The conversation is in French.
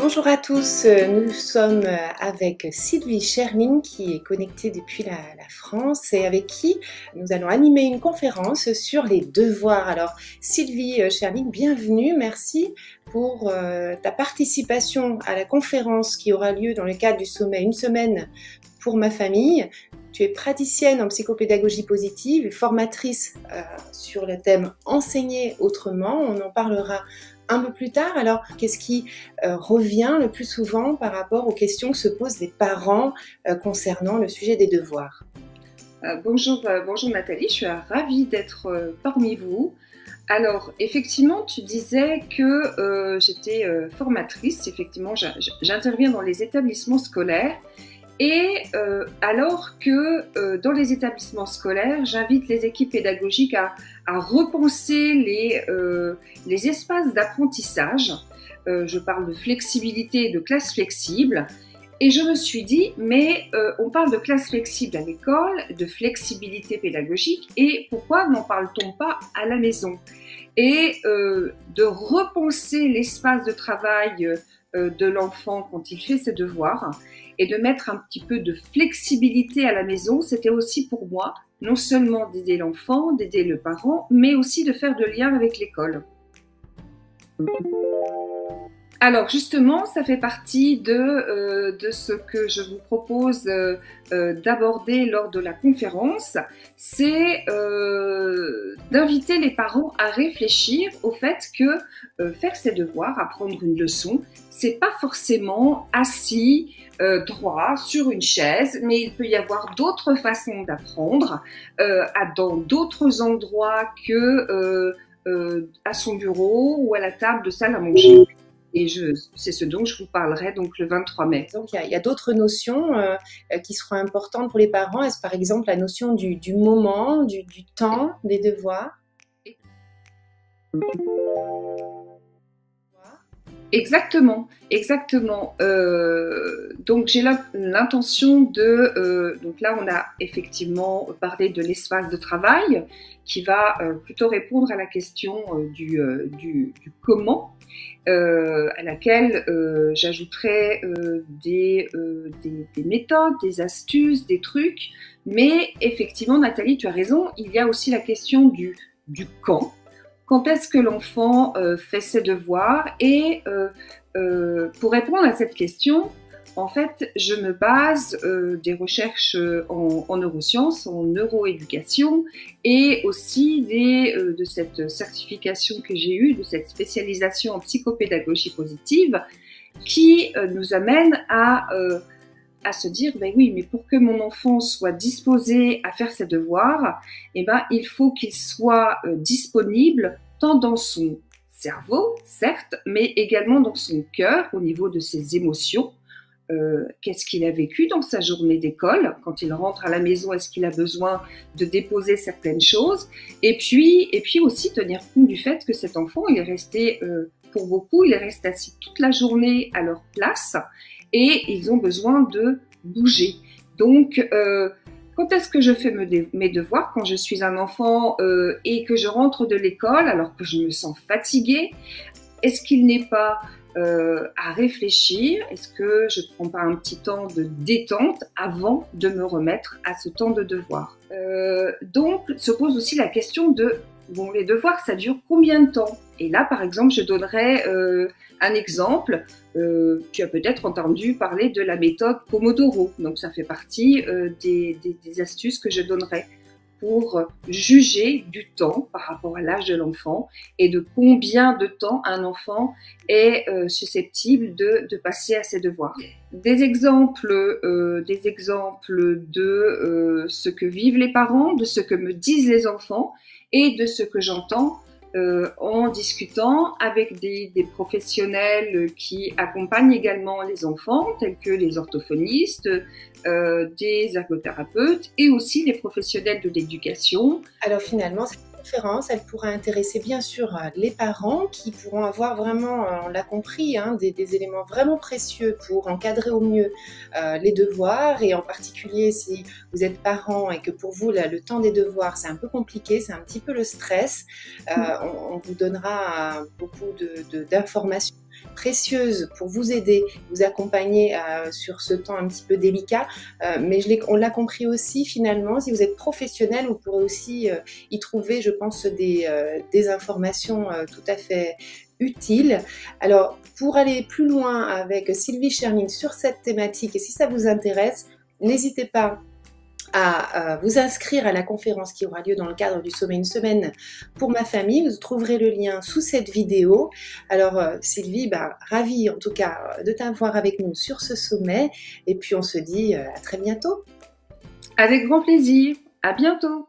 Bonjour à tous, nous sommes avec Sylvie Scherling qui est connectée depuis la France et avec qui nous allons animer une conférence sur les devoirs. Alors Sylvie Scherling, bienvenue, merci pour ta participation à la conférence qui aura lieu dans le cadre du sommet Une semaine pour ma famille. Tu es praticienne en psychopédagogie positive et formatrice sur le thème Enseigner autrement. On en parlera un peu plus tard. Alors, qu'est-ce qui revient le plus souvent par rapport aux questions que se posent les parents concernant le sujet des devoirs? Bonjour Nathalie, je suis ravie d'être parmi vous. Alors, effectivement, tu disais que j'étais formatrice. Effectivement, j'interviens dans les établissements scolaires. Et alors que dans les établissements scolaires, j'invite les équipes pédagogiques à repenser les espaces d'apprentissage. Je parle de flexibilité et de classe flexible. Et je me suis dit, mais on parle de classe flexible à l'école, de flexibilité pédagogique, et pourquoi n'en parle-t-on pas à la maison? Et de repenser l'espace de travail de l'enfant quand il fait ses devoirs, et de mettre un petit peu de flexibilité à la maison, c'était aussi pour moi, non seulement d'aider l'enfant, d'aider le parent, mais aussi de faire de lien avec l'école. Alors justement, ça fait partie de ce que je vous propose d'aborder lors de la conférence, c'est d'inviter les parents à réfléchir au fait que faire ses devoirs, apprendre une leçon, c'est pas forcément assis droit sur une chaise, mais il peut y avoir d'autres façons d'apprendre dans d'autres endroits que à son bureau ou à la table de salle à manger. Et c'est ce dont je vous parlerai donc le 23 mai. Donc il y a d'autres notions qui seront importantes pour les parents. Est-ce par exemple la notion du moment, du temps des devoirs? Exactement. Donc j'ai l'intention de... donc là, on a effectivement parlé de l'espace de travail qui va plutôt répondre à la question du comment, à laquelle j'ajouterai des méthodes, des astuces, des trucs. Mais effectivement, Nathalie, tu as raison, il y a aussi la question du quand. Quand est-ce que l'enfant fait ses devoirs? Et pour répondre à cette question, en fait, je me base des recherches en neurosciences, en neuroéducation, et aussi de cette certification que j'ai eue, de cette spécialisation en psychopédagogie positive, qui nous amène à se dire, ben oui, mais pour que mon enfant soit disposé à faire ses devoirs, eh ben, il faut qu'il soit disponible tant dans son cerveau, certes, mais également dans son cœur, au niveau de ses émotions. Qu'est-ce qu'il a vécu dans sa journée d'école? Quand il rentre à la maison, est-ce qu'il a besoin de déposer certaines choses? Et puis aussi tenir compte du fait que cet enfant, il est resté, pour beaucoup, il est resté assis toute la journée à leur place, et ils ont besoin de bouger. Donc, quand est-ce que je fais mes devoirs? Quand je suis un enfant et que je rentre de l'école alors que je me sens fatiguée, est-ce qu'il n'est pas à réfléchir? Est-ce que je ne prends pas un petit temps de détente avant de me remettre à ce temps de devoir? Donc, se pose aussi la question de, bon, les devoirs, ça dure combien de temps? Et là, par exemple, je donnerai un exemple. Tu as peut-être entendu parler de la méthode Pomodoro. Donc, ça fait partie des astuces que je donnerai pour juger du temps par rapport à l'âge de l'enfant et de combien de temps un enfant est susceptible de passer à ses devoirs. Des exemples de ce que vivent les parents, de ce que me disent les enfants et de ce que j'entends en discutant avec des professionnels qui accompagnent également les enfants, tels que les orthophonistes, des ergothérapeutes et aussi les professionnels de l'éducation. Alors finalement, cette conférence, elle pourra intéresser bien sûr les parents qui pourront avoir vraiment, on l'a compris, des éléments vraiment précieux pour encadrer au mieux les devoirs, et en particulier si vous êtes parent et que pour vous le temps des devoirs c'est un peu compliqué, c'est un petit peu le stress, on vous donnera beaucoup d'informations précieuse pour vous aider, vous accompagner sur ce temps un petit peu délicat. Mais on l'a compris aussi, finalement, si vous êtes professionnel, vous pourrez aussi y trouver, je pense, des informations tout à fait utiles. Alors, pour aller plus loin avec Sylvie Sherling sur cette thématique, et si ça vous intéresse, n'hésitez pas à vous inscrire à la conférence qui aura lieu dans le cadre du sommet Une semaine pour ma famille. Vous trouverez le lien sous cette vidéo. Alors Sylvie, ravie en tout cas de t'avoir avec nous sur ce sommet, et puis on se dit à très bientôt. Avec grand plaisir, à bientôt.